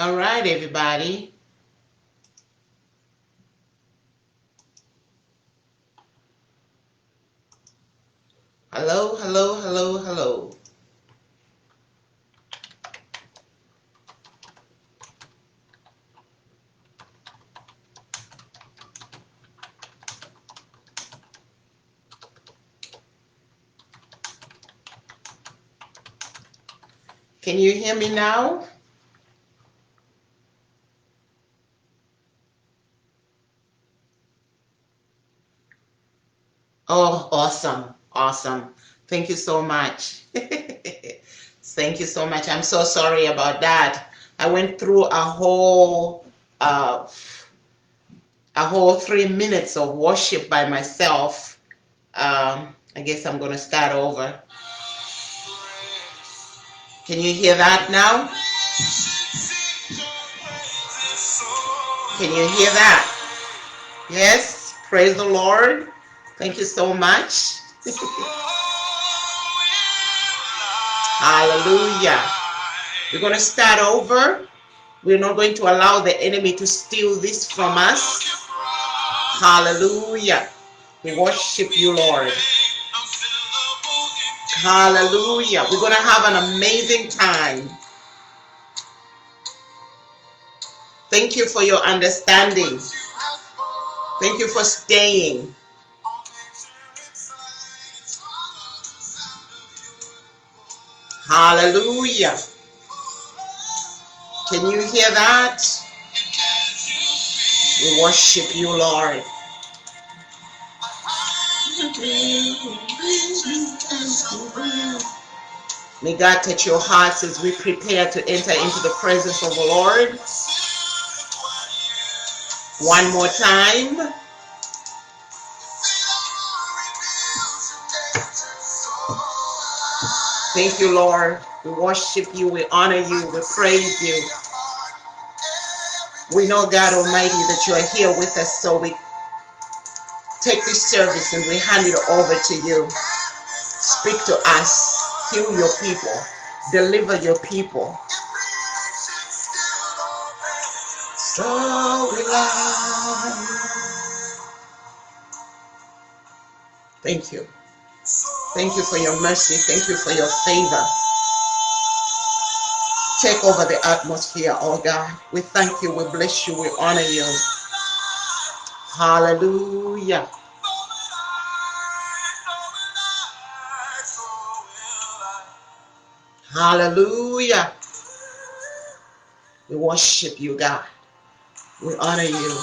All right, everybody. Hello, hello, hello, hello. Can you hear me now? Oh, awesome. Awesome. Thank you so much. Thank you so much. I'm so sorry about that. I went through uh, a whole 3 minutes of worship by myself. I guess I'm going to start over. Can you hear that now? Can you hear that? Yes. Praise the Lord. Thank you so much. Hallelujah. We're going to start over. We're not going to allow the enemy to steal this from us. Hallelujah. We worship you, Lord. Hallelujah. We're going to have an amazing time. Thank you for your understanding. Thank you for staying. Hallelujah. Can you hear that? We worship you, Lord. May God touch your hearts as we prepare to enter into the presence of the Lord. One more time. Thank you, Lord. We worship you, we honor you, we praise you. We know, God Almighty, that you are here with us, so we take this service and we hand it over to you. Speak to us, heal your people, deliver your people. So we love. Thank you. Thank you for your mercy. Thank you for your favor. Take over the atmosphere, oh God. We thank you, we bless you, we honor you. Hallelujah. Hallelujah. We worship you, God. We honor you.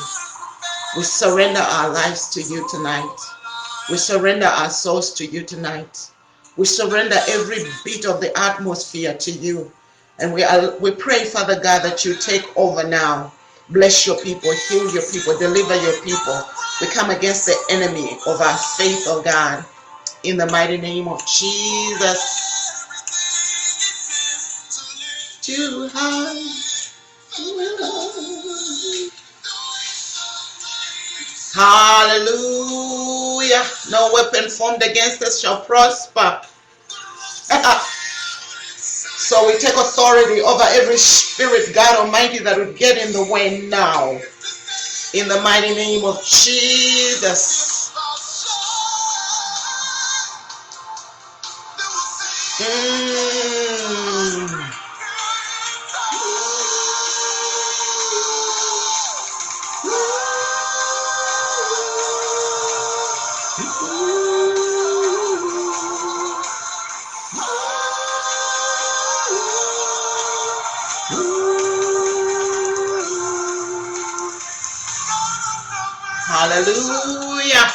We surrender our lives to you tonight. We surrender our souls to you tonight. We surrender every bit of the atmosphere to you. And we pray, Father God, that you take over now. Bless your people, heal your people, deliver your people. We come against the enemy of our faith, oh God, in the mighty name of Jesus. To Hallelujah. No weapon formed against us shall prosper. So we take authority over every spirit, God Almighty, that would get in the way now. In the mighty name of Jesus. Hallelujah.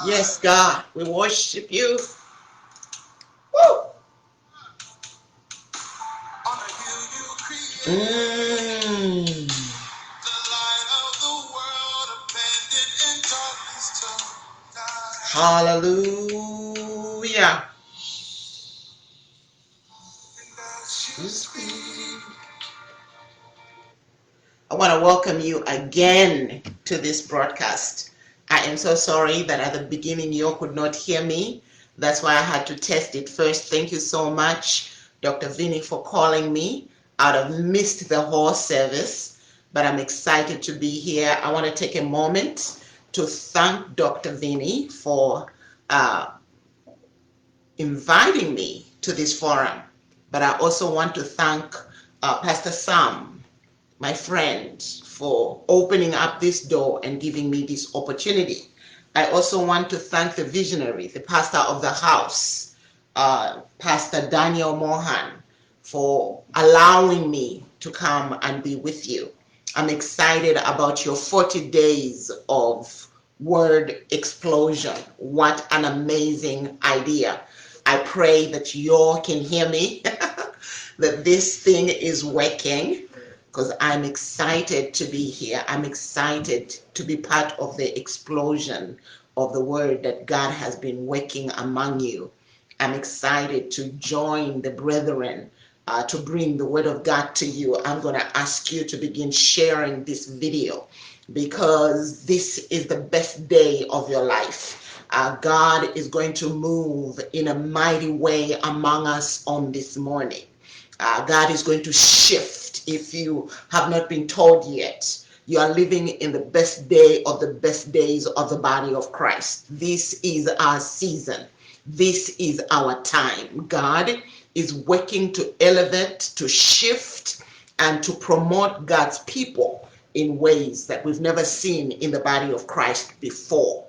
Yes, God, we worship you. Woo. Hallelujah. I want to welcome you again to this broadcast. I am so sorry that at the beginning you could not hear me. That's why I had to test it first. Thank you so much, Dr. Vinny, for calling me. I'd have missed the whole service, but I'm excited to be here. I want to take a moment to thank Dr. Vinny for inviting me to this forum. But I also want to thank Pastor Sam, my friend, for opening up this door and giving me this opportunity. I also want to thank the visionary, the pastor of the house, Pastor Daniel Mohan, for allowing me to come and be with you. I'm excited about your 40 days of word explosion. What an amazing idea. I pray that you all can hear me, that this thing is working, because I'm excited to be here. I'm excited to be part of the explosion of the word that God has been working among you. I'm excited to join the brethren to bring the word of God to you. I'm going to ask you to begin sharing this video because this is the best day of your life. God is going to move in a mighty way among us on this morning. God is going to shift. If you have not been told yet, you are living in the best day of the best days of the body of Christ. This is our season. This is our time. God is working to elevate, to shift, and to promote God's people in ways that we've never seen in the body of Christ before.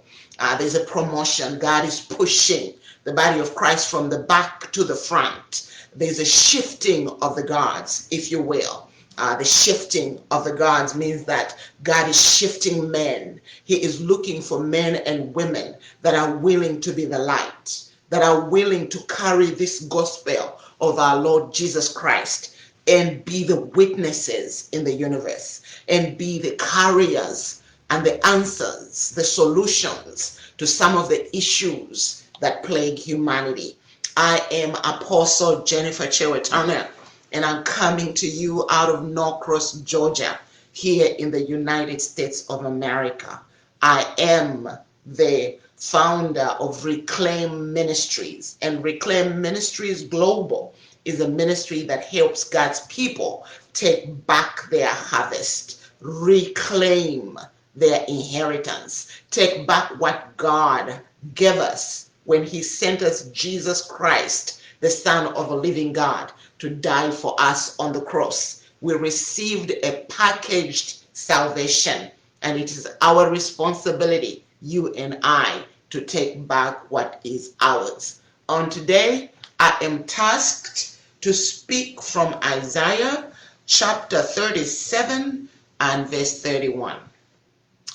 There's a promotion. God is pushing the body of Christ from the back to the front. There's a shifting of the guards, if you will. The shifting of the guards means that God is shifting men. He is looking for men and women that are willing to be the light, that are willing to carry this gospel of our Lord Jesus Christ and be the witnesses in the universe and be the carriers and the answers, the solutions to some of the issues that plague humanity. I am Apostle Jennifer Chewetana, and I'm coming to you out of Norcross, Georgia, here in the United States of America. I am the founder of Reclaim Ministries, and Reclaim Ministries Global is a ministry that helps God's people take back their harvest, reclaim their inheritance, take back what God gave us when He sent us Jesus Christ, the Son of a living God, to die for us on the cross. We received a packaged salvation, and it is our responsibility, you and I, to take back what is ours. On today, I am tasked to speak from Isaiah chapter 37 and verse 31.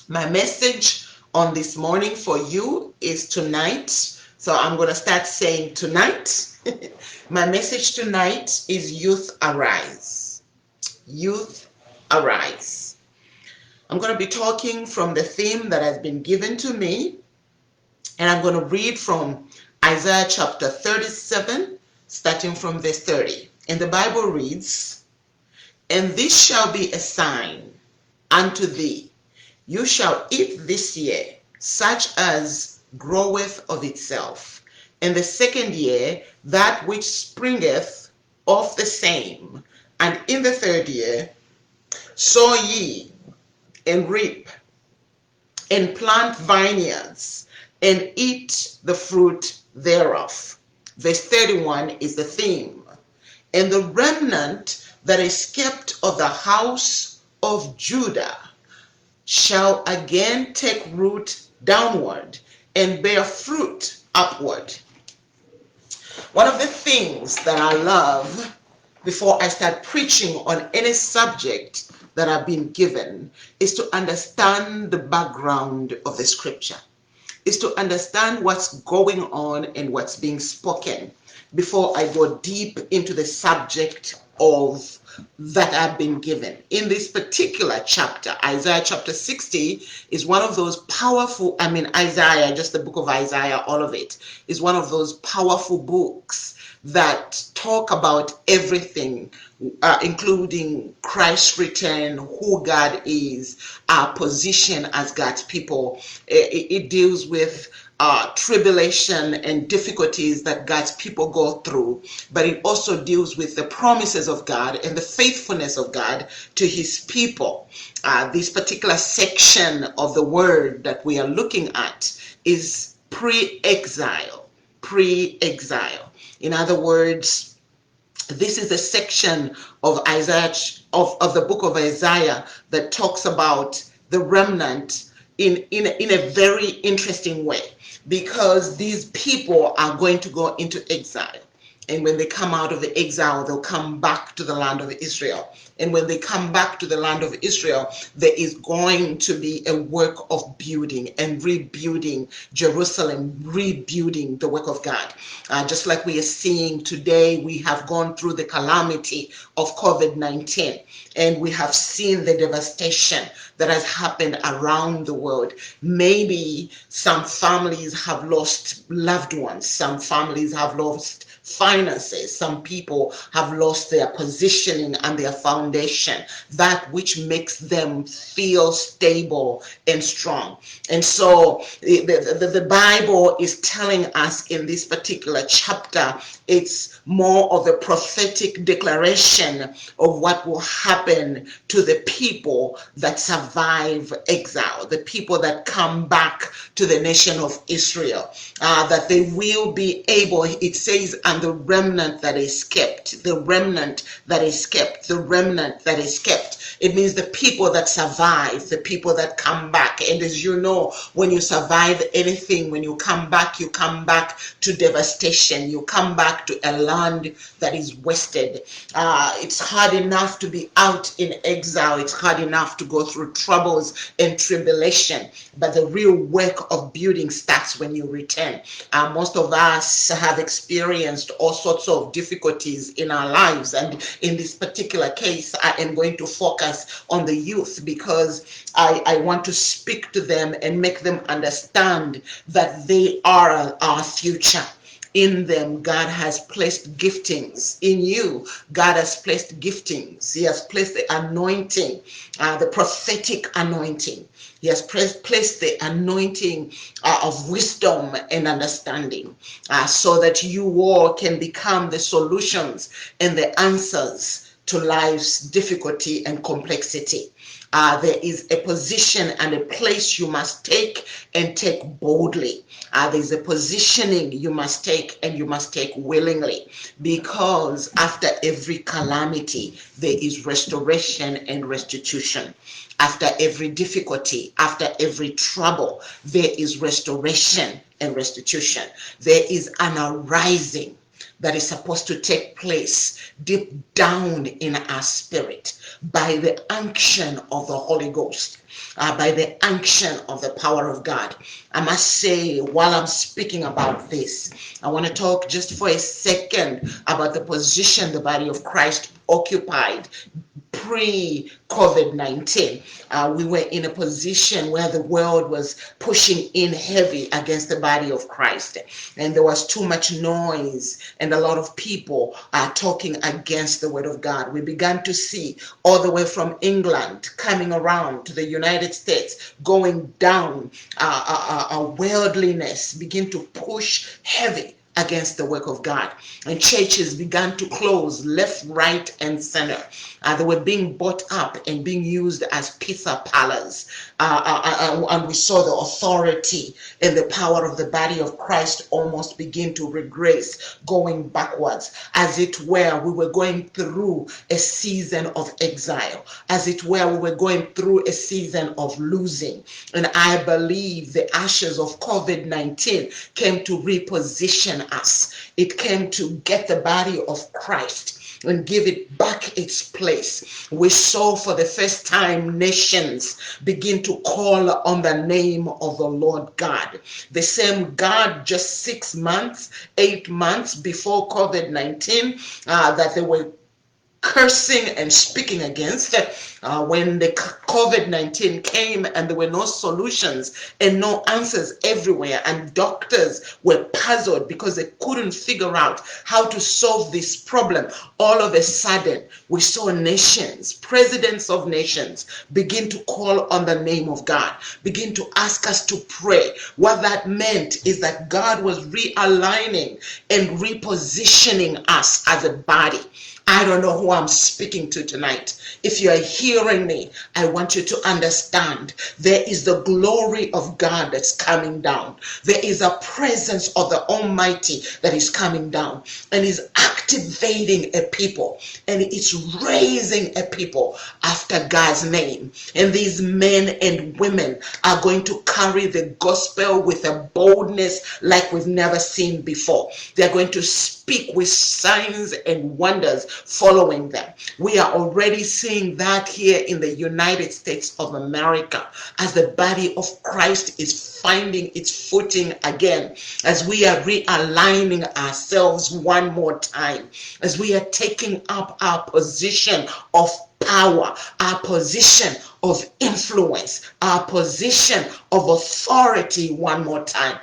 My message on this morning for you is tonight. So I'm going to start saying tonight. My message tonight is Youth Arise. Youth Arise. I'm going to be talking from the theme that has been given to me, and I'm going to read from Isaiah chapter 37, starting from verse 30. And the Bible reads, "And this shall be a sign unto thee. You shall eat this year such as groweth of itself, and the second year that which springeth of the same, and in the third year sow ye, and reap, and plant vineyards, and eat the fruit thereof." Verse 31 is the theme. "And the remnant that is kept of the house of Judah shall again take root downward and bear fruit upward." One of the things that I love before I start preaching on any subject that I've been given is to understand the background of the scripture, is to understand what's going on and what's being spoken before I go deep into the subject of that I've been given. In this particular chapter, Isaiah chapter 60 is one of those powerful, Isaiah, just the book of Isaiah, all of it, is one of those powerful books that talk about everything, including Christ's return, who God is, our position as God's people. It deals with tribulation and difficulties that God's people go through, but it also deals with the promises of God and the faithfulness of God to his people. This particular section of the word that we are looking at is pre-exile. Pre-exile. In other words, this is a section of Isaiah, of the book of Isaiah, that talks about the remnant in a very interesting way, because these people are going to go into exile. And when they come out of the exile, they'll come back to the land of Israel. And when they come back to the land of Israel, there is going to be a work of building and rebuilding Jerusalem, rebuilding the work of God. Just like we are seeing today, we have gone through the calamity of COVID-19, and we have seen the devastation that has happened around the world. Maybe some families have lost loved ones, some families have lost finances, some people have lost their positioning and their foundation, that which makes them feel stable and strong. And so the Bible is telling us in this particular chapter, it's more of a prophetic declaration of what will happen to the people that survive exile, the people that come back to the nation of Israel, that they will be able, it says, and the remnant that is kept, the remnant that is kept, the remnant that is kept. It means the people that survive, the people that come back. And as you know, when you survive anything, when you come back to devastation. You come back to a land that is wasted. It's hard enough to be out in exile. It's hard enough to go through troubles and tribulation. But the real work of building starts when you return. Most of us have experienced all sorts of difficulties in our lives. And in this particular case, I am going to focus on the youth, because I want to speak to them and make them understand that they are our future. In them, God has placed giftings. In you, God has placed giftings. He has placed the anointing, the prophetic anointing. He has placed the anointing of wisdom and understanding, so that you all can become the solutions and the answers to life's difficulty and complexity. There is a position and a place you must take, and take boldly. There's a positioning you must take, and you must take willingly, because after every calamity, there is restoration and restitution. After every difficulty, after every trouble, there is restoration and restitution. There is an arising that is supposed to take place deep down in our spirit by the unction of the Holy Ghost, by the unction of the power of God. I must say, while I'm speaking about this, I want to talk just for a second about the position the body of Christ occupied pre-COVID-19. We were in a position where the world was pushing in heavy against the body of Christ, and there was too much noise and a lot of people talking against the word of God. We began to see all the way from England coming around to the United States, going down, worldliness begin to push heavy against the work of God, and churches began to close left, right, and center. They were being bought up and being used as pizza parlors, and we saw the authority and the power of the body of Christ almost begin to regress, going backwards. As it were, we were going through a season of exile. As it were, we were going through a season of losing. And I believe the ashes of COVID-19 came to reposition us. It came to get the body of Christ and give it back its place. We saw for the first time nations begin to call on the name of the Lord God. The same God just 6 months, 8 months before COVID-19, that they were cursing and speaking against when the COVID-19 came and there were no solutions and no answers everywhere, and doctors were puzzled because they couldn't figure out how to solve this problem. All of a sudden, we saw nations, presidents of nations, begin to call on the name of God, begin to ask us to pray. What that meant is that God was realigning and repositioning us as a body. I don't know who I'm speaking to tonight. If you are hearing me, I want you to understand there is the glory of God that's coming down. There is a presence of the Almighty that is coming down and is activating a people, and it's raising a people after God's name. And these men and women are going to carry the gospel with a boldness like we've never seen before. They're going to speak with signs and wonders following them. We are already seeing that here in the United States of America as the body of Christ is finding its footing again, as we are realigning ourselves one more time, as we are taking up our position of power, our position of influence, our position of authority one more time.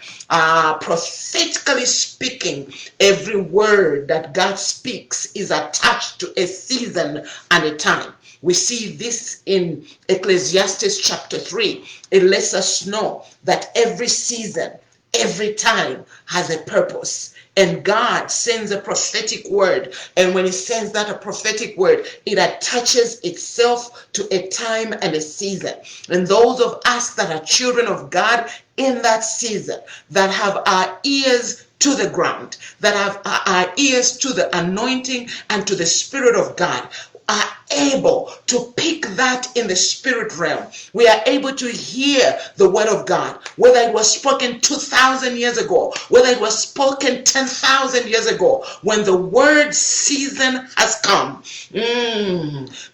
Prophetically speaking, every word that God speaks is attached to a season and a time. We see this in Ecclesiastes chapter 3. It lets us know that every season, every time has a purpose. And God sends a prophetic word. And when he sends that a prophetic word, it attaches itself to a time and a season. And those of us that are children of God in that season, that have our ears to the ground, that have our ears to the anointing and to the Spirit of God, are able to pick that in the spirit realm. We are able to hear the word of God, whether it was spoken 2,000 years ago, whether it was spoken 10,000 years ago. When the word season has come,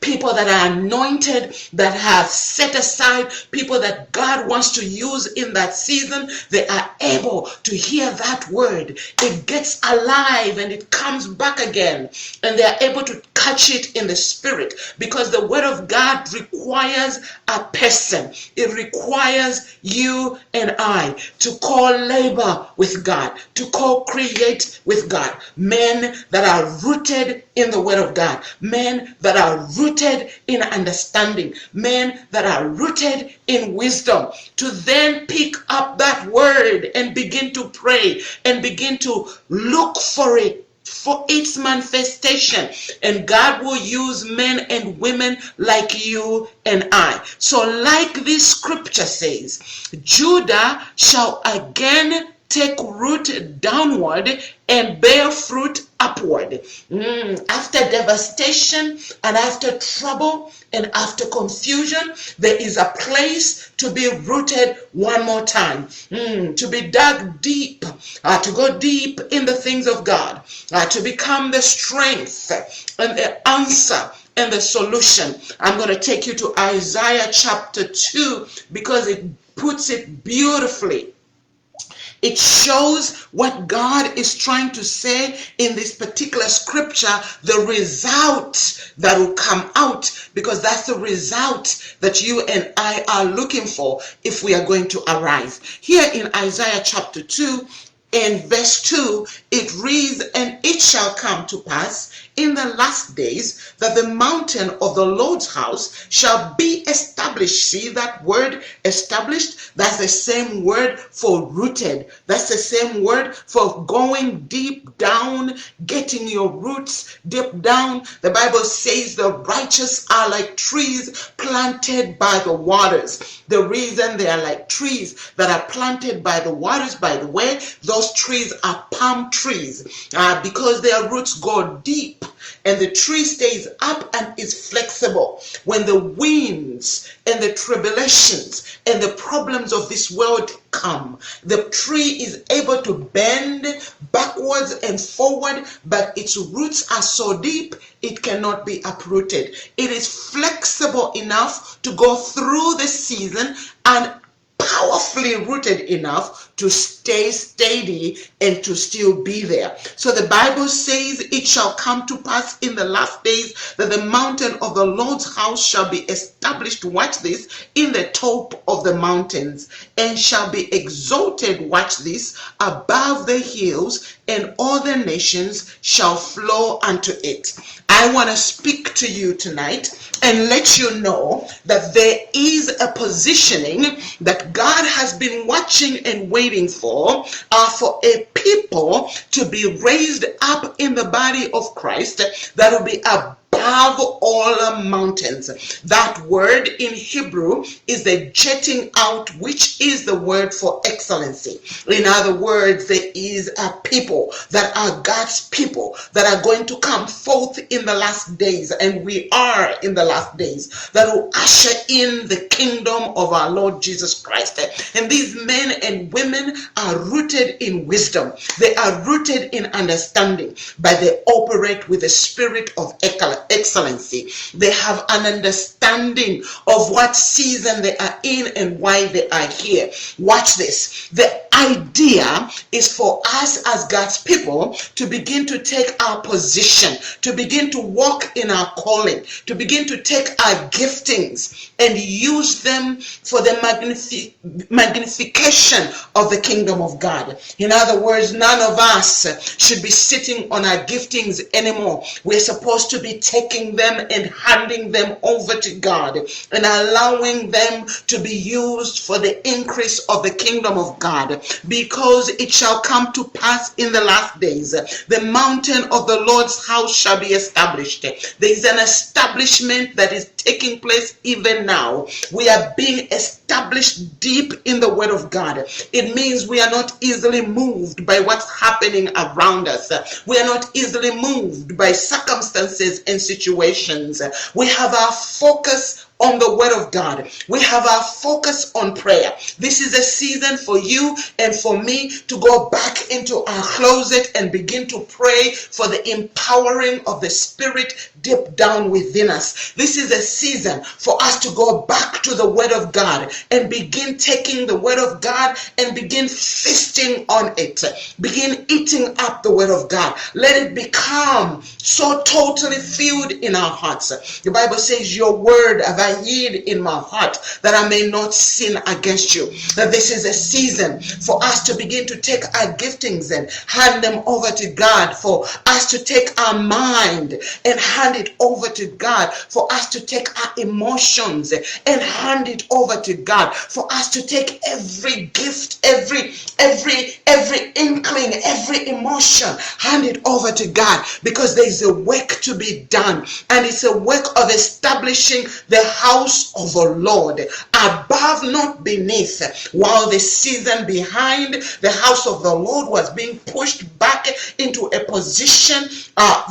people that are anointed, that have set aside, people that God wants to use in that season, they are able to hear that word. It gets alive and it comes back again, and they are able to catch it in the spirit, because the word of God requires a person. It requires you and I to co-labor with God, to co-create with God. Men that are rooted in the word of God, men that are rooted in understanding, men that are rooted in wisdom, to then pick up that word and begin to pray and begin to look for it, for its manifestation. And God will use men and women like you and I. So like this scripture says, Judah shall again take root downward and bear fruit upward. After devastation and after trouble and after confusion, there is a place to be rooted one more time, to be dug deep, to go deep in the things of God, to become the strength and the answer and the solution. I'm going to take you to Isaiah chapter 2 because it puts it beautifully. It shows what God is trying to say in this particular scripture, the result that will come out, because that's the result that you and I are looking for if we are going to arise. Here in Isaiah chapter 2, in verse 2, it reads, "And it shall come to pass in the last days that the mountain of the Lord's house shall be established." See that word established? That's the same word for rooted. That's the same word for going deep down, getting your roots deep down. The Bible says the righteous are like trees planted by the waters. The reason they are like trees that are planted by the waters, by the way, those trees are palm trees, because their roots go deep and the tree stays up and is flexible. When the winds and the tribulations and the problems of this world come, the tree is able to bend backwards and forward, but its roots are so deep it cannot be uprooted. It is flexible enough to go through the season and powerfully rooted enough to stay steady and to still be there. So the Bible says, it shall come to pass in the last days that the mountain of the Lord's house shall be established, watch this, in the top of the mountains, and shall be exalted, watch this, above the hills, and all the nations shall flow unto it. I want to speak to you tonight and let you know that there is a positioning that God has been watching and waiting for a people to be raised up in the body of Christ that will be above all mountains. That word in Hebrew is the jetting out, which is the word for excellency. In other words, there is a people that are God's people that are going to come forth in the last days, and we are in the last days, that will usher in the kingdom of our Lord Jesus Christ. And these men and women are rooted in wisdom. They are rooted in understanding, but they operate with a spirit of excellency. They have an understanding of what season they are in and why they are here. Watch this. The idea is for us as God's people to begin to take our position, to begin to walk in our calling, to begin to take our giftings and use them for the magnification of the kingdom of God. In other words, none of us should be sitting on our giftings anymore. We're supposed to be taking them and handing them over to God and allowing them to be used for the increase of the kingdom of God, because it shall come to pass in the last days, the mountain of the Lord's house shall be established. There is an establishment that is taking place even now. We are being established deep in the word of God. It means we are not easily moved by what's happening around us. We are not easily moved by circumstances and situations. We have our focus on the word of God. We have our focus on prayer. This is a season for you and for me to go back into our closet and begin to pray for the empowering of the Spirit deep down within us. This is a season for us to go back to the word of God and begin taking the word of God and begin feasting on it. Begin eating up the word of God. Let it become so totally filled in our hearts. The Bible says, your word have I hid in my heart that I may not sin against you. That this is a season for us to begin to take our giftings and hand them over to God, for us to take our mind and hand it over to God, for us to take our emotions and hand it over to God, for us to take every gift, every inkling, every emotion, hand it over to God, because there is a work to be done, and it's a work of establishing the house of the Lord above, not beneath. While the season behind, the house of the Lord was being pushed back into a position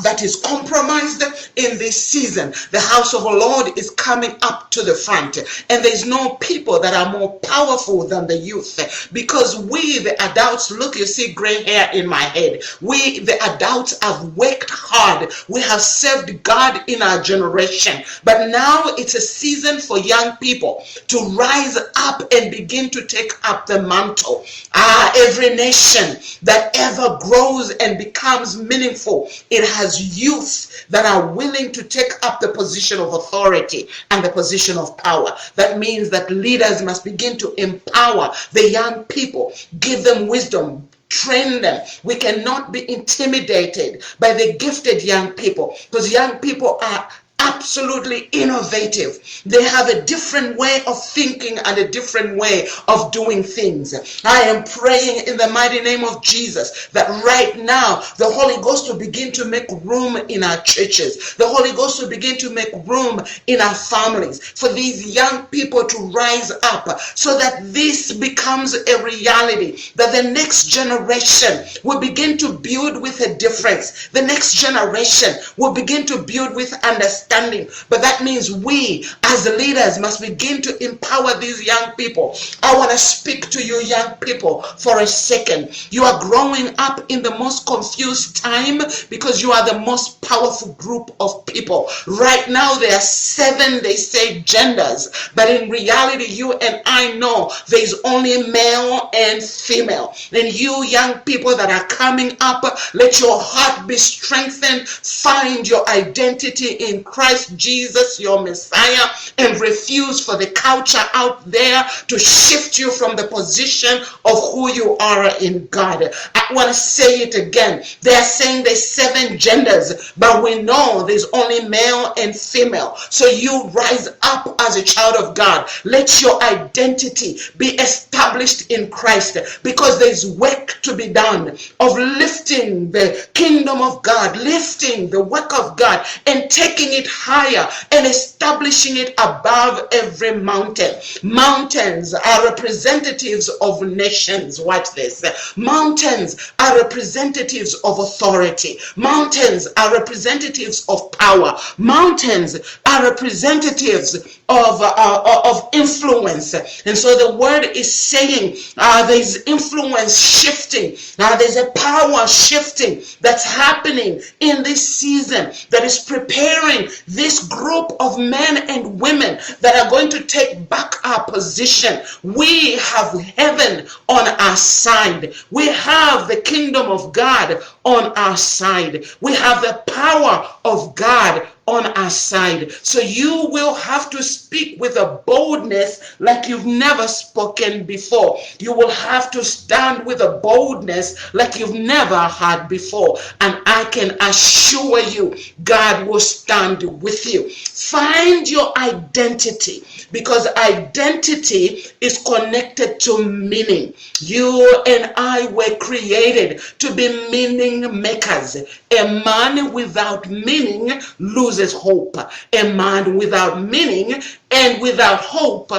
that is compromised. In this season, the house of the Lord is coming up to the front, and there's no people that are more powerful than the youth, because we the adults, look, you see gray hair in my head, we the adults have worked hard, we have served God in our generation, but now it's a season for young people to rise up and begin to take up the mantle. Every nation that ever grows and becomes meaningful, it has youth that are willing to take up the position of authority and the position of power. That means that leaders must begin to empower the young people, give them wisdom, train them. We cannot be intimidated by the gifted young people, because young people are absolutely innovative. They have a different way of thinking and a different way of doing things. I am praying in the mighty name of Jesus that right now the Holy Ghost will begin to make room in our churches. The Holy Ghost will begin to make room in our families for these young people to rise up, so that this becomes a reality, that the next generation will begin to build with a difference. The next generation will begin to build with understanding. understanding. But that means we as leaders must begin to empower these young people. I want to speak to you young people for a second. You are growing up in the most confused time because you are the most powerful group of people. Right now there are 7, they say, genders, but in reality you and I know there's only male and female. And you young people that are coming up, let your heart be strengthened. Find your identity in Christ Jesus, your Messiah, and refuse for the culture out there to shift you from the position of who you are in God. I want to say it again. They're saying there's 7 genders, but we know there's only male and female. So you rise up as a child of God. Let your identity be established in Christ, because there's work to be done of lifting the kingdom of God, lifting the work of God and taking it higher and establishing it above every mountain. Mountains are representatives of nations. Watch this. Mountains are representatives of authority. Mountains are representatives of power. Mountains are representatives of influence. And so the word is saying there's influence shifting. There's a power shifting that's happening in this season that is preparing this group of men and women that are going to take back our position. We have heaven on our side. We have the kingdom of God on our side. We have the power of God on our side. So you will have to speak with a boldness like you've never spoken before. You will have to stand with a boldness like you've never had before. And I can assure you, God will stand with you. Find your identity, because identity is connected to meaning. You and I were created to be meaning makers. A man without meaning loses hope. A man without meaning and without hope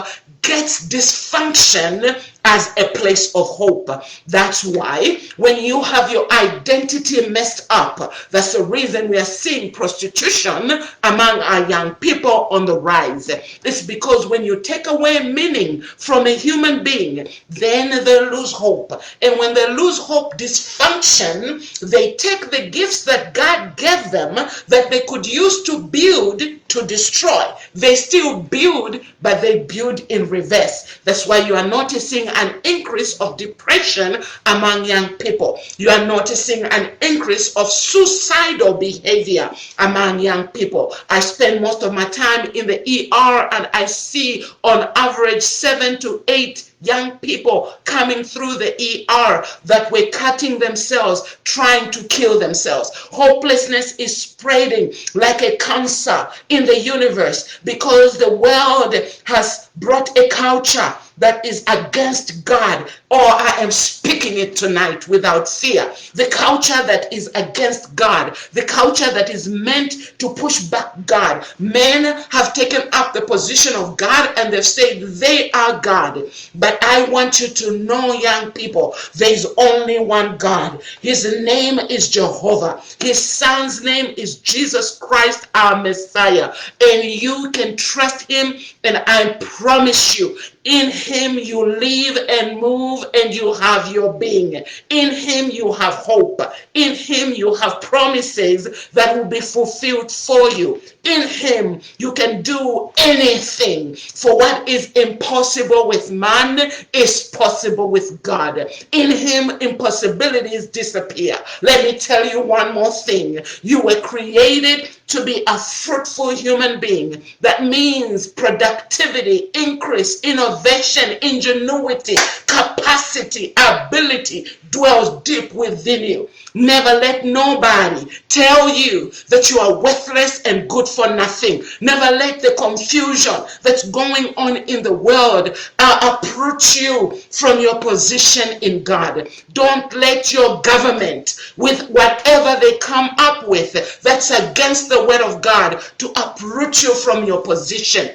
gets dysfunction as a place of hope. That's why when you have your identity messed up, that's the reason we are seeing prostitution among our young people on the rise. It's because when you take away meaning from a human being, then they lose hope. And when they lose hope, dysfunction, they take the gifts that God gave them that they could use to build to destroy. They still build, but they build in reverse. That's why you are noticing an increase of depression among young people. You are noticing an increase of suicidal behavior among young people. I spend most of my time in the ER, and I see on average 7 to 8 young people coming through the ER that were cutting themselves, trying to kill themselves. Hopelessness is spreading like a cancer in the universe because the world has brought a culture that is against God. Or I am speaking it tonight without fear. The culture that is against God, the culture that is meant to push back God. Men have taken up the position of God and they've said they are God. But I want you to know, young people, there is only one God. His name is Jehovah. His son's name is Jesus Christ, our Messiah. And you can trust him, and I promise you, in him you live and move and you have your being. In him you have hope. In him you have promises that will be fulfilled for you. In him you can do anything. For what is impossible with man is possible with God. In him impossibilities disappear. Let me tell you one more thing. You were created to be a fruitful human being. That means productivity, increase, innovation, ingenuity, capacity, ability dwells deep within you. Never let nobody tell you that you are worthless and good for nothing. Never let the confusion that's going on in the world uproot you from your position in God. Don't let your government, with whatever they come up with that's against the word of God, to uproot you from your position.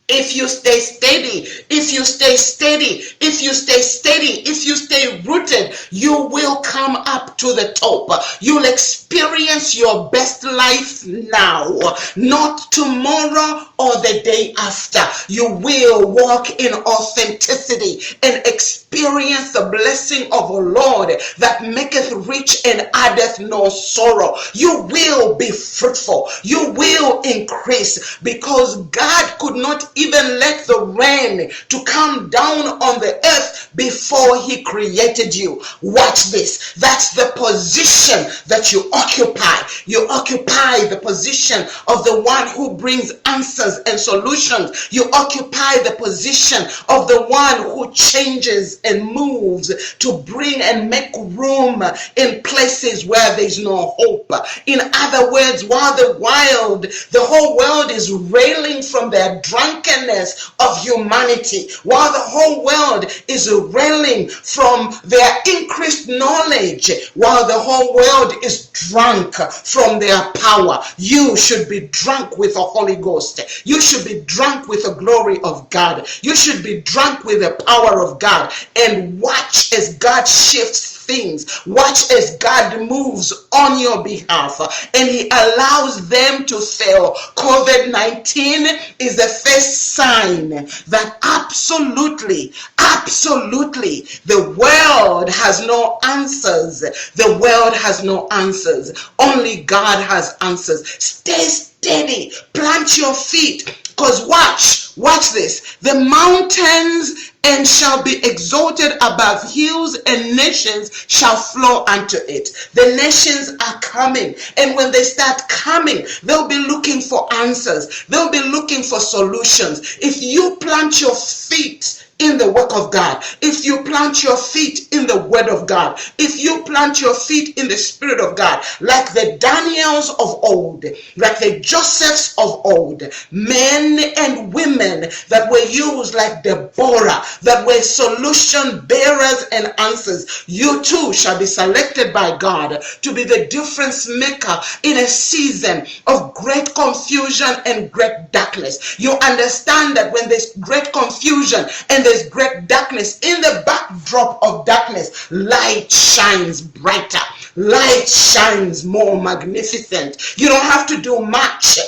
If you stay steady, if you stay steady, if you stay steady, if you stay rooted, you will come up to the top. You'll experience your best life now, not tomorrow or the day after. You will walk in authenticity and experience the blessing of the Lord that maketh rich and addeth no sorrow. You will be fruitful. You will increase, because God could not even let the rain to come down on the earth before he created you. Watch this. That's the position that you occupy. You occupy the position of the one who brings answers and solutions. You occupy the position of the one who changes and moves to bring and make room in places where there's no hope. In other words, while the whole world is railing from their drunkenness of humanity, while the whole world is railing from their increased knowledge, while the whole world is drunk from their power, you should be drunk with the Holy Ghost. You should be drunk with the glory of God. You should be drunk with the power of God, and watch as God shifts things. Watch as God moves on your behalf and he allows them to fail. COVID-19 is the first sign that absolutely the world has no answers. The world has no answers. Only God has answers. Stay steady. Plant your feet. Because watch this. The mountains and shall be exalted above hills, and nations shall flow unto it. The nations are coming, and when they start coming, they'll be looking for answers. They'll be looking for solutions. If you plant your feet in the work of God, if you plant your feet in the word of God, if you plant your feet in the spirit of God, like the Daniels of old, like the Josephs of old, men and women that were used like Deborah, that were solution bearers and answers, you too shall be selected by God to be the difference maker in a season of great confusion and great darkness. You understand that when there's great confusion and there's great darkness, in the backdrop of darkness, light shines brighter. Light shines more magnificent. You don't have to do much.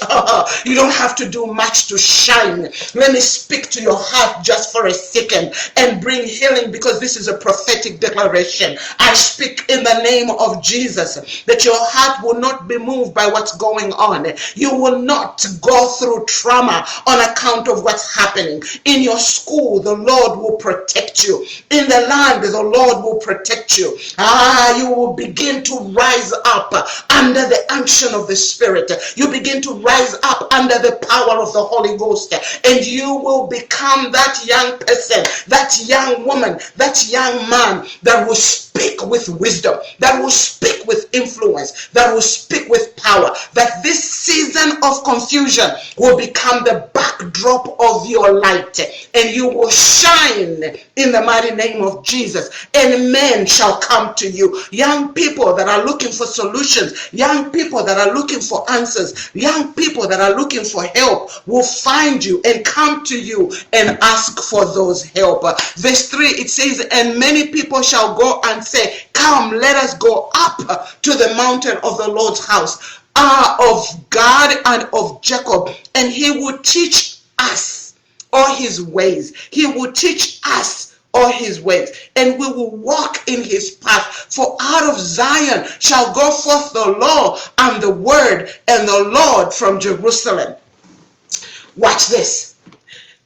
You don't have to do much to shine. Let me speak to your heart just for a second and bring healing, because this is a prophetic declaration. I speak in the name of Jesus that your heart will not be moved by what's going on. You will not go through trauma on account of what's happening. In your school, the Lord will protect you. In the land, the Lord will protect you. You will begin to rise up under the unction of the Spirit. You begin to rise up under the power of the Holy Ghost, and you will become that young person, that young woman, that young man that will speak with wisdom, that will speak with influence, that will speak with power, that this season of confusion will become the backdrop of your light, and you will shine in the mighty name of Jesus, and men shall come to you. Young people that are looking for solutions, young people that are looking for answers, young people that are looking for help will find you and come to you and ask for those help. Verse 3, it says, and many people shall go and say, come, let us go up to the mountain of the Lord's house, of God and of Jacob, and he will teach us all his ways. He will teach us all his ways, and we will walk in his path. For out of Zion shall go forth the law and the word and the Lord from Jerusalem. Watch this.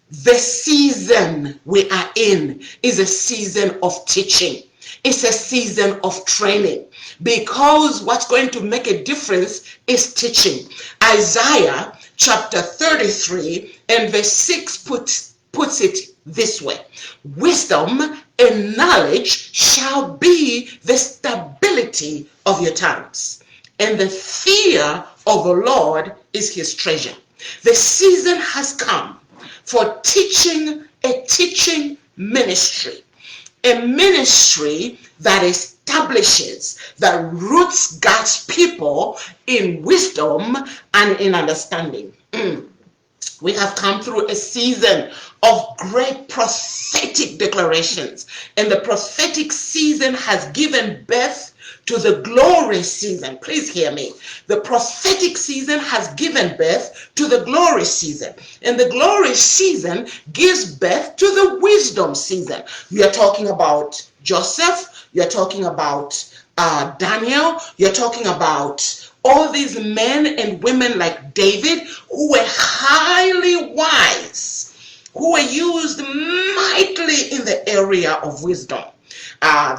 The season we are in is a season of teaching. It's a season of training, because what's going to make a difference is teaching. Isaiah chapter 33 and verse 6 puts it this way: wisdom and knowledge shall be the stability of your tongues, and the fear of the Lord is his treasure. The season has come for teaching, a teaching ministry, a ministry that establishes, that roots God's people in wisdom and in understanding. We have come through a season of great prophetic declarations, and the prophetic season has given birth to the glory season. Please hear me. The prophetic season has given birth to the glory season, and the glory season gives birth to the wisdom season. We are talking about Joseph, you're talking about Daniel, you're talking about all these men and women like David, who were highly wise, who were used mightily in the area of wisdom.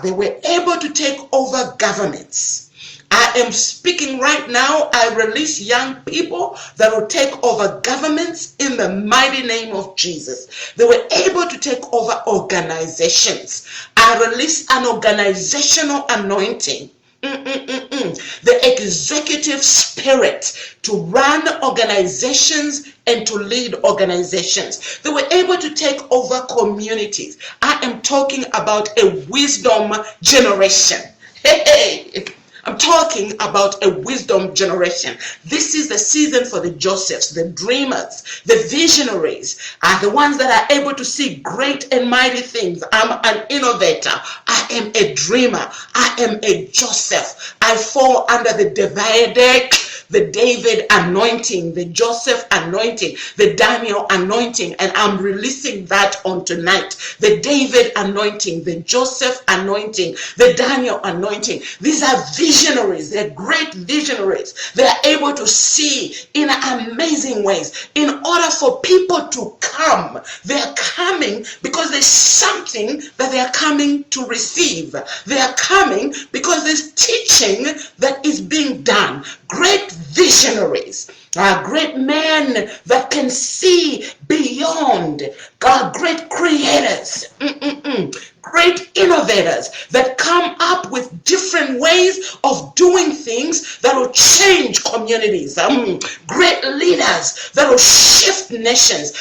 They were able to take over governments. I am speaking right now. I release young people that will take over governments in the mighty name of Jesus. They were able to take over organizations. I release an organizational anointing. The executive spirit to run organizations and to lead organizations. They were able to take over communities. I am talking about a wisdom generation. Hey, I'm talking about a wisdom generation. This is the season for the Josephs, the dreamers, the visionaries, the ones that are able to see great and mighty things. I'm an innovator. I am a dreamer. I am a Joseph. I fall under the David anointing, the Joseph anointing, the Daniel anointing, and I'm releasing that on tonight. The David anointing, the Joseph anointing, the Daniel anointing. These are visionaries. They're great visionaries. They are able to see in amazing ways. In order for people to come, they are coming because there's something that they are coming to receive. They are coming because there's teaching that is being done. Great visionaries, great men that can see beyond, great creators, great innovators that come up with different ways of doing things that will change communities, great leaders that will shift nations.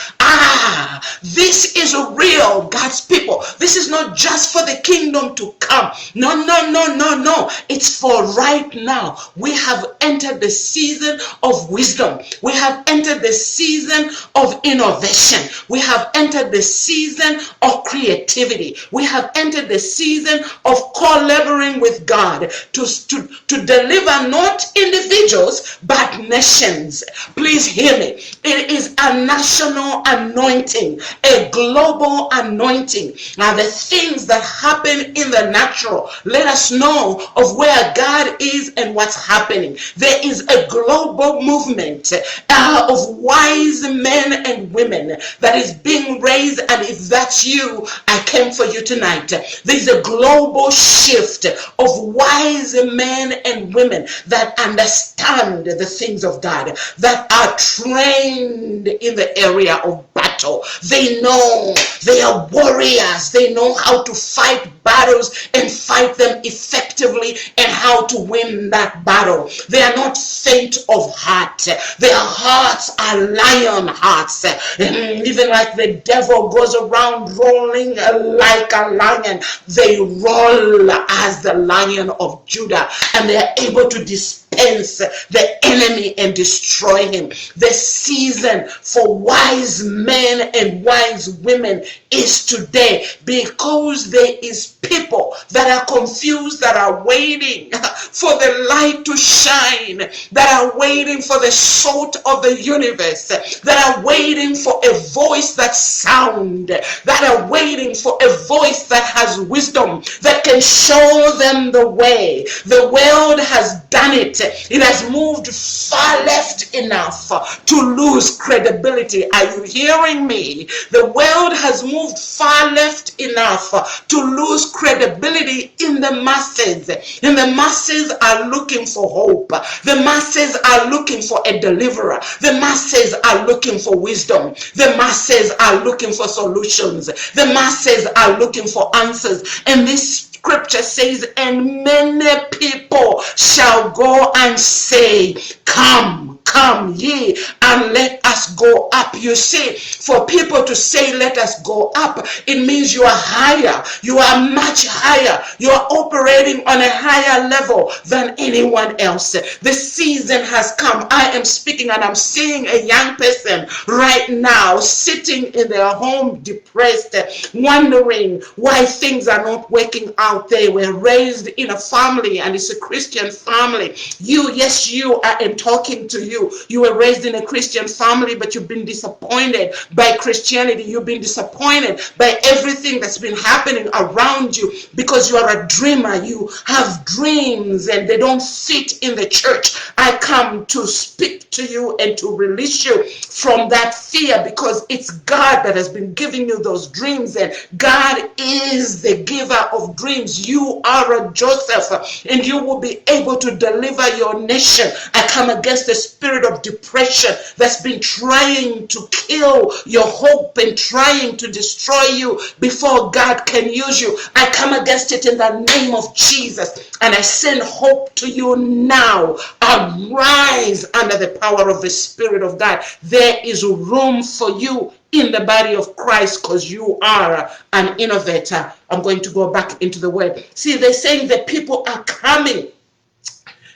This is real, God's people. This is not just for the kingdom to come. No. It's for right now. We have entered the season of wisdom. We have entered the season of innovation. We have entered the season of creativity. We have entered the season of collaborating with God to deliver not individuals but nations. Please hear me. It is a national anointing, a global anointing. Now, the things that happen in the natural, let us know of where God is and what's happening. There is a global movement of wise men and women that is being raised, and if that's you, I came for you tonight. There's a global shift of wise men and women that understand the things of God, that are trained in the area of battle. They know, they are warriors. They know how to fight battles and fight them effectively and how to win that battle. They are not faint of heart. Their hearts are lion hearts. Even like the devil goes around rolling like a lion, they roll as the Lion of Judah, and they are able to dispense the enemy and destroy him. The season for wise men and wise women is today, because there is people that are confused, that are waiting for the light to shine, that are waiting for the salt of the universe, that are waiting for a voice that sound, that are waiting for a voice that has wisdom, that can show them the way. The world has done it. It has moved far left enough to lose credibility. Are you hearing me? The world has moved far left enough to lose credibility in the masses. And the masses are looking for hope. The masses are looking for a deliverer. The masses are looking for wisdom. The masses are looking for solutions. The masses are looking for answers. And this scripture says, and many people shall go and say, come come ye and let us go up. You see, for people to say let us go up, it means you are higher. You are much higher. You are operating on a higher level than anyone else. The season has come. I am speaking and I'm seeing a young person right now sitting in their home depressed, wondering why things are not working out. They were raised in a family and it's a Christian family. Yes, I am talking to you. You were raised in a Christian family, but you've been disappointed by Christianity. You've been disappointed by everything that's been happening around you because you are a dreamer. You have dreams and they don't fit in the church. I come to speak to you and to release you from that fear, because it's God that has been giving you those dreams, and God is the giver of dreams. You are a Joseph and you will be able to deliver your nation. I come against the spirit of depression that's been trying to kill your hope and trying to destroy you before God can use you. I come against it in the name of Jesus, and I send hope to you now. Arise under the power of the Spirit of God. There is room for you in the body of Christ because you are an innovator. I'm going to go back into the word. See, they're saying the people are coming.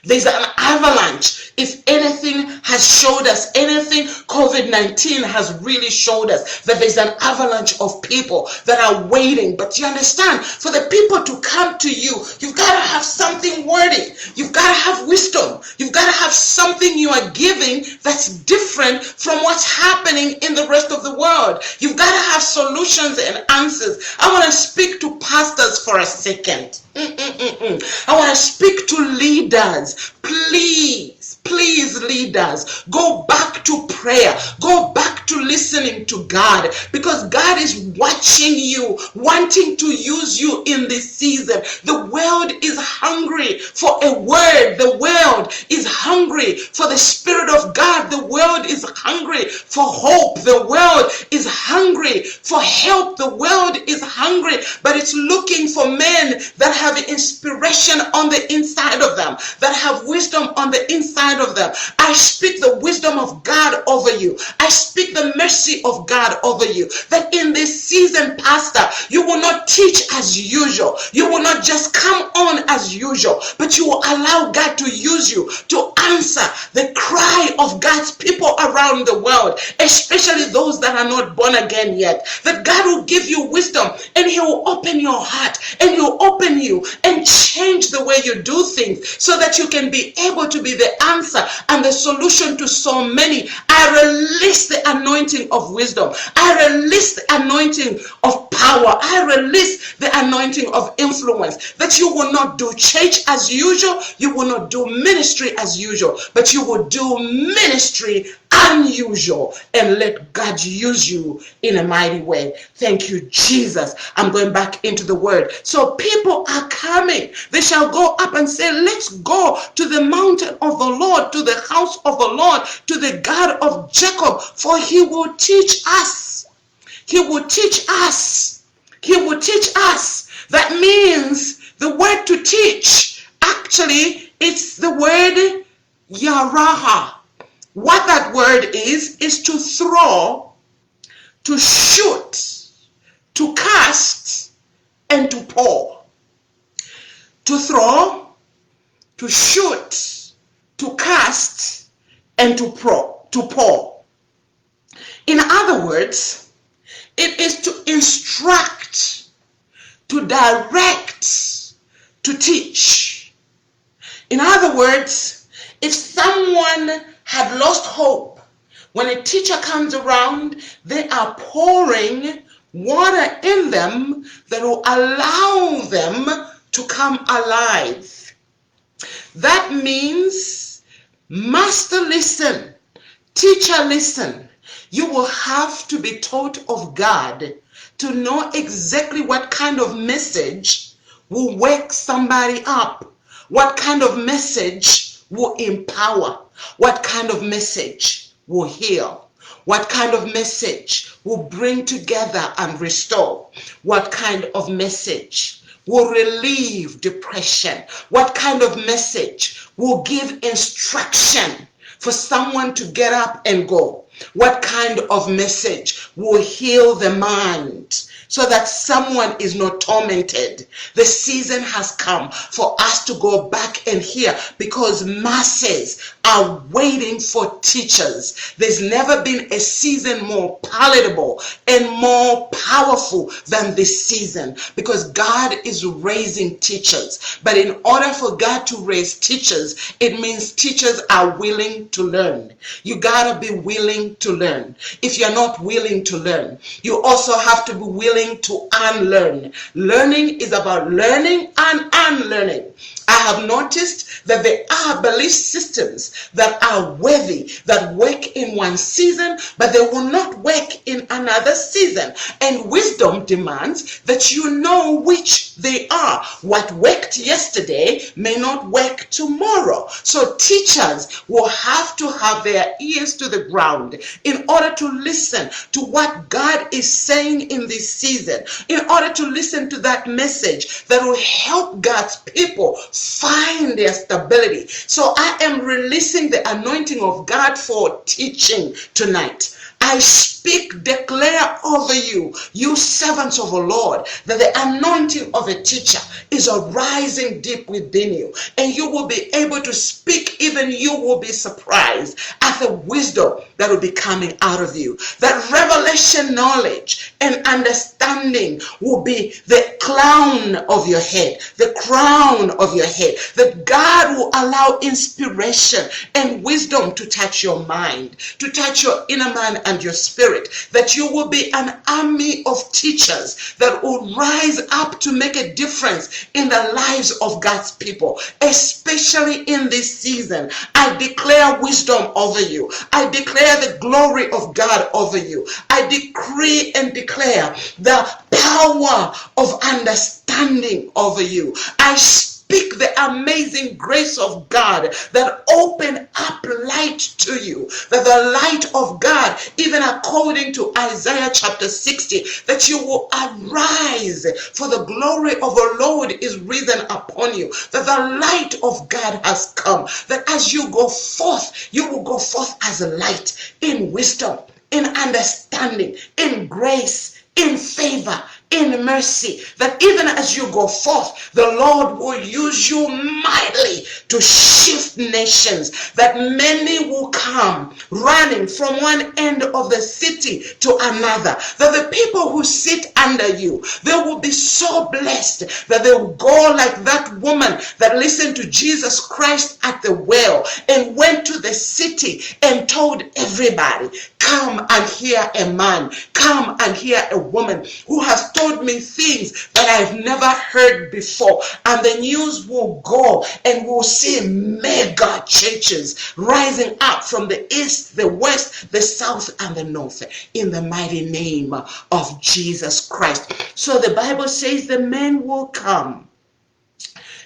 There's an avalanche. If anything has showed us anything, COVID-19 has really showed us that there's an avalanche of people that are waiting. But you understand, for the people to come to you, you've got to have something worthy. You've got to have wisdom. You've got to have something you are giving that's different from what's happening in the rest of the world. You've got to have solutions and answers. I want to speak to pastors for a second. I want to speak to leaders. Please, leaders, go back to prayer. Go back to listening to God, because God is watching you, wanting to use you in this season. The world is hungry for a word. The world is hungry for the Spirit of God. The world is hungry for hope. The world is hungry for help. The world is hungry, but it's looking for men that have inspiration on the inside of them, that have wisdom on the inside of them. I speak the wisdom of God over you. I speak the mercy of God over you, that in this season, Pastor, you will not teach as usual. You will not just come on as usual, but you will allow God to use you to answer the cry of God's people around the world, especially those that are not born again yet. That God will give you wisdom and He will open your heart and He'll open you and change the way you do things so that you can be able to be the answer and the solution to so many. I release the anointing of wisdom. I release the anointing of power. I release the anointing of influence, that you will not do church as usual. You will not do ministry as usual, but you will do ministry unusual and let God use you in a mighty way. Thank you, Jesus. I'm going back into the word. So people are coming. They shall go up and say, let's go to the mountain of the Lord, to the house of the Lord, to the God of Jacob, for He will teach us. He will teach us. He will teach us. That means the word to teach, actually, it's the word yaraha. What that word is to throw, to shoot, to cast, and to pour. To throw, to shoot, to cast, and to pour. In other words, it is to instruct, to direct, to teach. In other words, if someone had lost hope, when a teacher comes around, they are pouring water in them that will allow them to come alive. That means, master, listen, teacher, listen. You will have to be taught of God to know exactly what kind of message will wake somebody up, what kind of message will empower, what kind of message will heal, what kind of message will bring together and restore, what kind of message will relieve depression, what kind of message will give instruction for someone to get up and go? What kind of message will heal the mind so that someone is not tormented? The season has come for us to go back and hear, because masses are waiting for teachers. There's never been a season more palatable and more powerful than this season, because God is raising teachers. But in order for God to raise teachers, it means teachers are willing to learn. You gotta be willing to learn. If you're not willing to learn, you also have to be willing to unlearn. Learning is about learning and unlearning. I have noticed that there are belief systems that are worthy, that work in one season, but they will not work in another season. And wisdom demands that you know which they are. What worked yesterday may not work tomorrow. So teachers will have to have their ears to the ground in order to listen to what God is saying in this season, in order to listen to that message that will help God's people find their stability. So I am releasing the anointing of God for teaching tonight. I speak, declare over you, you servants of the Lord, that the anointing of a teacher is arising deep within you, and you will be able to speak. Even you will be surprised at the wisdom that will be coming out of you. That revelation knowledge and understanding will be the crown of your head, the crown of your head. That God will allow inspiration and wisdom to touch your mind, to touch your inner man and your spirit. That you will be an army of teachers that will rise up to make a difference in the lives of God's people, especially in this season. I declare wisdom over you. I declare the glory of God over you. I decree and declare the power of understanding over you. I speak the amazing grace of God that open up light to you, that the light of God, even according to Isaiah chapter 60, that you will arise, for the glory of the Lord is risen upon you, that the light of God has come, that as you go forth, you will go forth as a light in wisdom, in understanding, in grace, in favor, in mercy, that even as you go forth, the Lord will use you mightily to shift nations, that many will come running from one end of the city to another, that the people who sit under you, they will be so blessed that they will go like that woman that listened to Jesus Christ at the well and went to the city and told everybody, come and hear a man, come and hear a woman who has told me things that I've never heard before. And the news will go, and we'll see mega churches rising up from the east, the west, the south, and the north, in the mighty name of Jesus Christ. So the Bible says the men will come.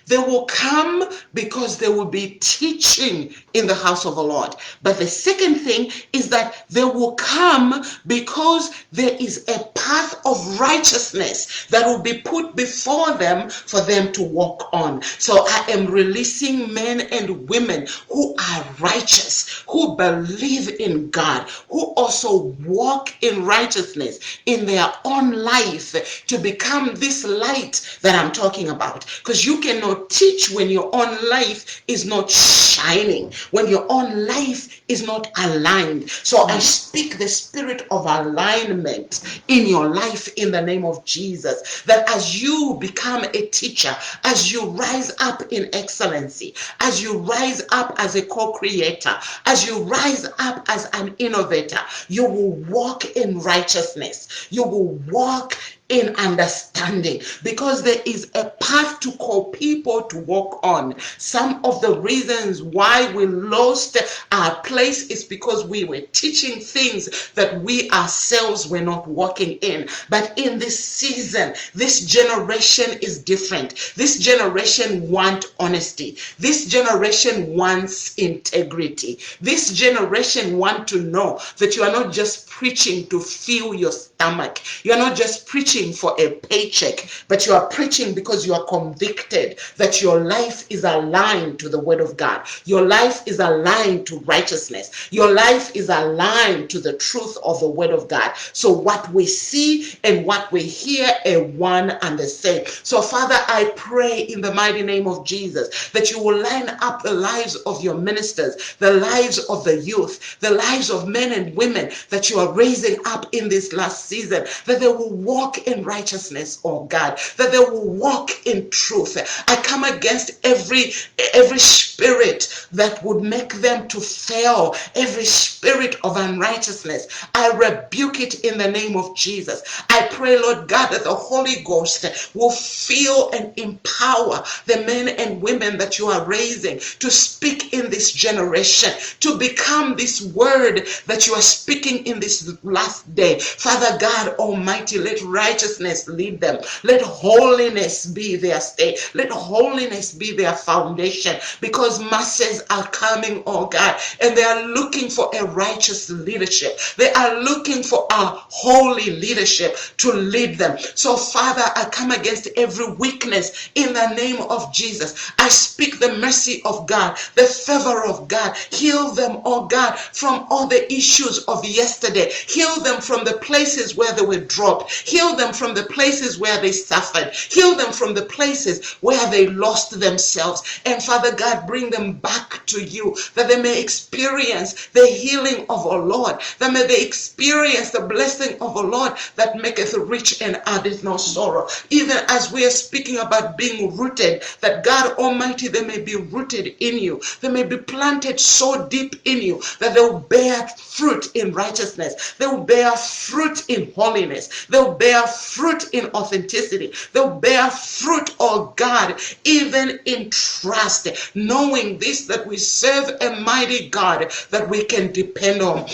They will come because they will be teaching in the house of the Lord. But the second thing is that they will come because there is a path of righteousness that will be put before them for them to walk on. So I am releasing men and women who are righteous, who believe in God, who also walk in righteousness in their own life, to become this light that I'm talking about. Because you cannot teach when your own life is not shining, when your own life is not aligned. So I speak the spirit of alignment in your life in the name of Jesus, that as you become a teacher, as you rise up in excellency, as you rise up as a co-creator, as you rise up as an innovator, you will walk in righteousness, you will walk in understanding, because there is a path to call people to walk on. Some of the reasons why we lost our place is because we were teaching things that we ourselves were not walking in. But in this season, this generation is different. This generation wants honesty. This generation wants integrity. This generation wants to know that you are not just preaching to fill your stomach. You are not just preaching preaching for a paycheck, but you are preaching because you are convicted that your life is aligned to the word of God. Your life is aligned to righteousness. Your life is aligned to the truth of the word of God. So what we see and what we hear are one and the same. So Father, I pray in the mighty name of Jesus that you will line up the lives of your ministers, the lives of the youth, the lives of men and women that you are raising up in this last season, that they will walk in righteousness, oh God, that they will walk in truth. I come against every spirit that would make them to fail, every spirit of unrighteousness. I rebuke it in the name of Jesus. I pray, Lord God, that the Holy Ghost will fill and empower the men and women that you are raising to speak in this generation, to become this word that you are speaking in this last day. Father God Almighty, let righteousness lead them. Let holiness be their state. Let holiness be their foundation, because masses are coming, oh God, and they are looking for a righteous leadership. They are looking for a holy leadership to lead them. So Father, I come against every weakness in the name of Jesus. I speak the mercy of God, the favor of God. Heal them, oh God, from all the issues of yesterday. Heal them from the places where they were dropped. Heal them from the places where they suffered. Heal them from the places where they lost themselves. And Father God, bring them back to you, that they may experience the healing of our Lord, that may they experience the blessing of our Lord that maketh rich and addeth no sorrow. Even as we are speaking about being rooted, that God Almighty, they may be rooted in you. They may be planted so deep in you that they will bear fruit in righteousness. They will bear fruit in holiness. They will bear fruit in authenticity. They will bear fruit, oh God, even in trust, knowing this, that we serve a mighty God that we can depend on.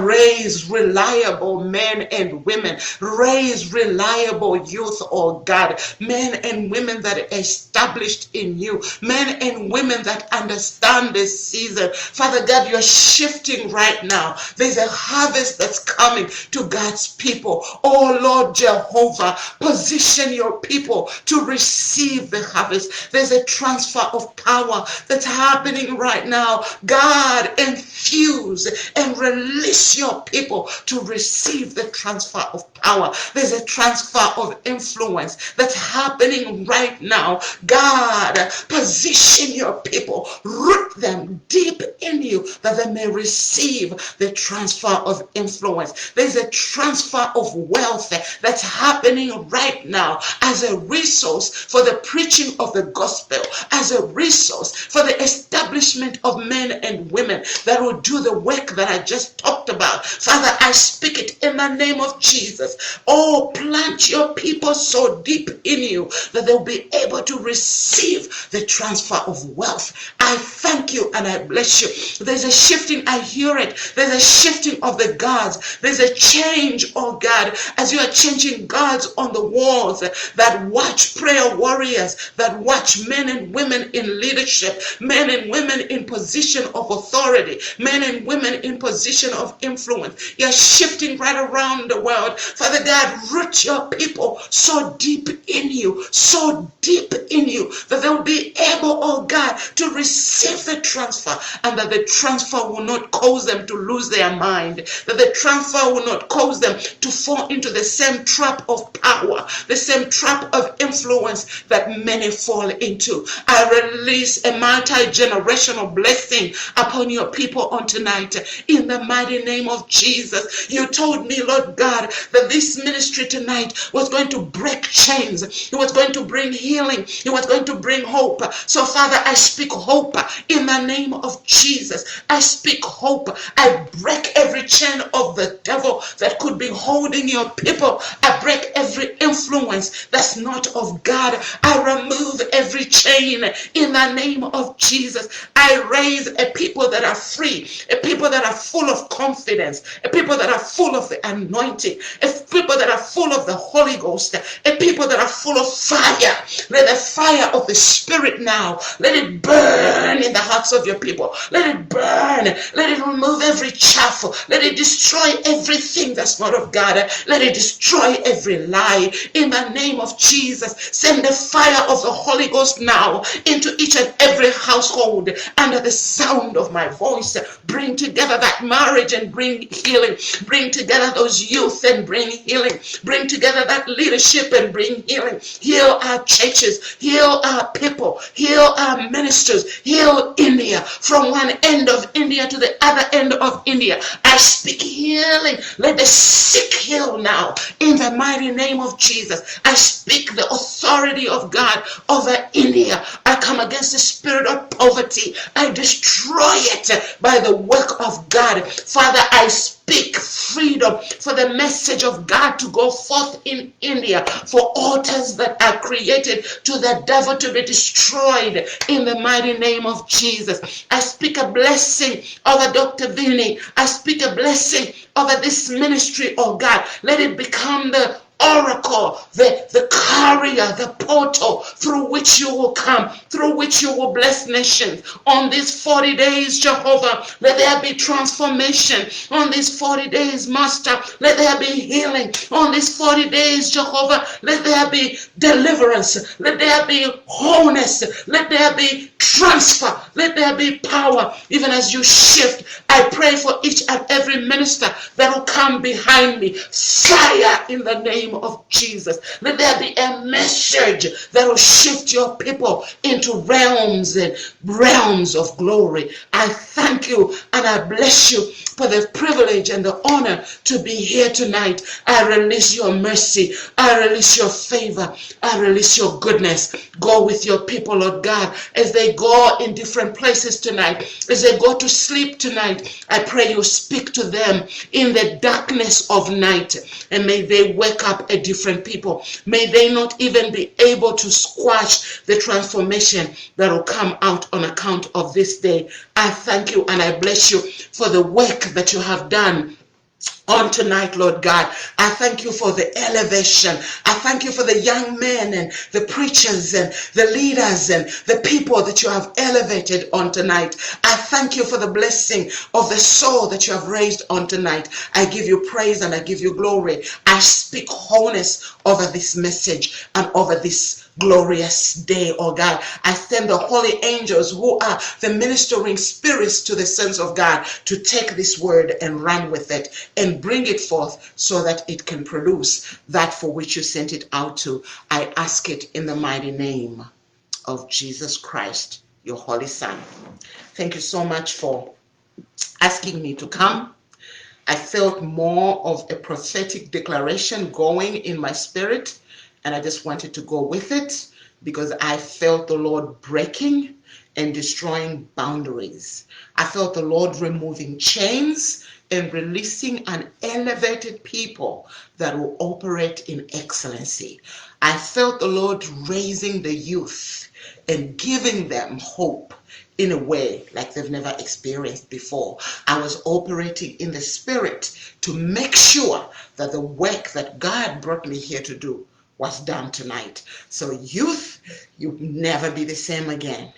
Raise reliable men and women. Raise reliable youth, oh God. Men and women that are established in you. Men and women that understand this season. Father God, you're shifting right now. There's a harvest that's coming to God's people. Oh Lord Jehovah, position your people to receive the harvest. There's a transfer of power that's happening right now. God, infuse and release your people to receive the transfer of power. There's a transfer of influence that's happening right now. God, position your people, root them deep in you, that they may receive the transfer of influence. There's a transfer of wealth that's happening right now as a resource for the preaching of the gospel, as a resource for the establishment of men and women that will do the work that I just talked about. Father, I speak it in the name of Jesus. Oh, plant your people so deep in you that they'll be able to receive the transfer of wealth. I thank you and I bless you. There's a shifting, I hear it. There's a shifting of the guards. There's a change, oh God, as you are changing guards on the walls that watch prayer warriors, that watch men and women in leadership, men and women in position of authority, men and women in position of influence. You're shifting right around the world. Father God, root your people so deep in you, so deep in you, that they'll be able, oh God, to receive the transfer, and that the transfer will not cause them to lose their mind, that the transfer will not cause them to fall into the same trap of power, the same trap of influence that many fall into. I release a multi-generational blessing upon your people on tonight in the mighty name of Jesus. You told me, Lord God, that this ministry tonight was going to break chains. It was going to bring healing. It was going to bring hope. So Father, I speak hope in the name of Jesus. I speak hope. I break every chain of the devil that could be holding your people. I break every influence that's not of God. I remove every chain in the name of Jesus. I raise a people that are free, a people that are full of confidence, a people that are full of the anointing, a people that are full of the Holy Ghost, a people that are full of fire. Let the fire of the Spirit now, let it burn in the hearts of your people. Let it burn. Let it remove every chaff. Let it destroy everything that's not of God. Let it destroy destroy every lie in the name of Jesus. Send the fire of the Holy Ghost now into each and every household under the sound of my voice. Bring together that marriage and bring healing. Bring together those youth and bring healing. Bring together that leadership and bring healing. Heal our churches. Heal our people. Heal our ministers. Heal India from one end of India to the other end of India. I speak healing. Let the sick heal now in the mighty name of Jesus. I speak the authority of God over India. I come against the spirit of poverty. I destroy it by the work of God. Father, I speak freedom for the message of God to go forth in India, for altars that are created to the devil to be destroyed in the mighty name of Jesus. I speak a blessing over Dr. Vinny. I speak a blessing over this ministry, oh God. Let it become the oracle, the carrier, the portal through which you will come, through which you will bless nations. On these 40 days, Jehovah, let there be transformation. On these 40 days, Master, let there be healing. On these 40 days, Jehovah, let there be deliverance. Let there be wholeness. Let there be transfer. Let there be power. Even as you shift, I pray for each and every minister that will come behind me. Fire in the name of Jesus. Let there be a message that will shift your people into realms and realms of glory. I thank you and I bless you for the privilege and the honor to be here tonight. I release your mercy. I release your favor. I release your goodness. Go with your people, Lord God, as they go in different places tonight, as they go to sleep tonight. I pray you speak to them in the darkness of night, and may they wake up a different people. May they not even be able to squash the transformation that will come out on account of this day. I thank you and I bless you for the work that you have done on tonight, Lord God. I thank you for the elevation. I thank you for the young men and the preachers and the leaders and the people that you have elevated on tonight. I thank you for the blessing of the soul that you have raised on tonight. I give you praise and I give you glory. I speak wholeness over this message and over this glorious day, oh God. I send the holy angels who are the ministering spirits to the sons of God to take this word and run with it and bring it forth so that it can produce that for which you sent it out to. I ask it in the mighty name of Jesus Christ, your holy Son. Thank you so much for asking me to come. I felt more of a prophetic declaration going in my spirit, and I just wanted to go with it because I felt the Lord breaking and destroying boundaries. I felt the Lord removing chains and releasing an elevated people that will operate in excellency. I felt the Lord raising the youth and giving them hope in a way like they've never experienced before. I was operating in the spirit to make sure that the work that God brought me here to do was done tonight. So youth, you'll never be the same again.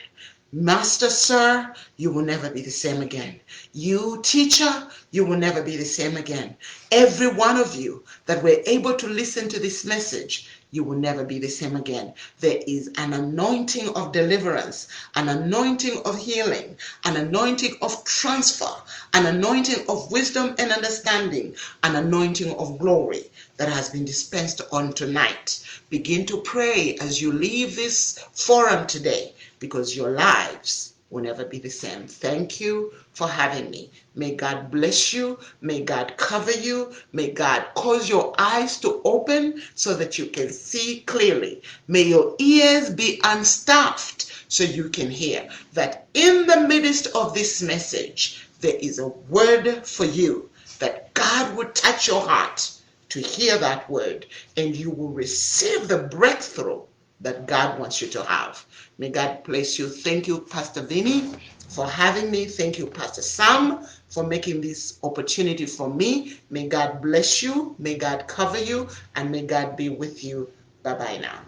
Master, sir, you will never be the same again. You, teacher, you will never be the same again. Every one of you that were able to listen to this message, you will never be the same again. There is an anointing of deliverance, an anointing of healing, an anointing of transfer, an anointing of wisdom and understanding, an anointing of glory that has been dispensed on tonight. Begin to pray as you leave this forum today, because your lives will never be the same. Thank you for having me. May God bless you. May God cover you. May God cause your eyes to open so that you can see clearly. May your ears be unstuffed so you can hear that in the midst of this message, there is a word for you, that God would touch your heart to hear that word, and you will receive the breakthrough that God wants you to have. May God bless you. Thank you, Pastor Vinny, for having me. Thank you, Pastor Sam, for making this opportunity for me. May God bless you. May God cover you, and may God be with you. Bye-bye now.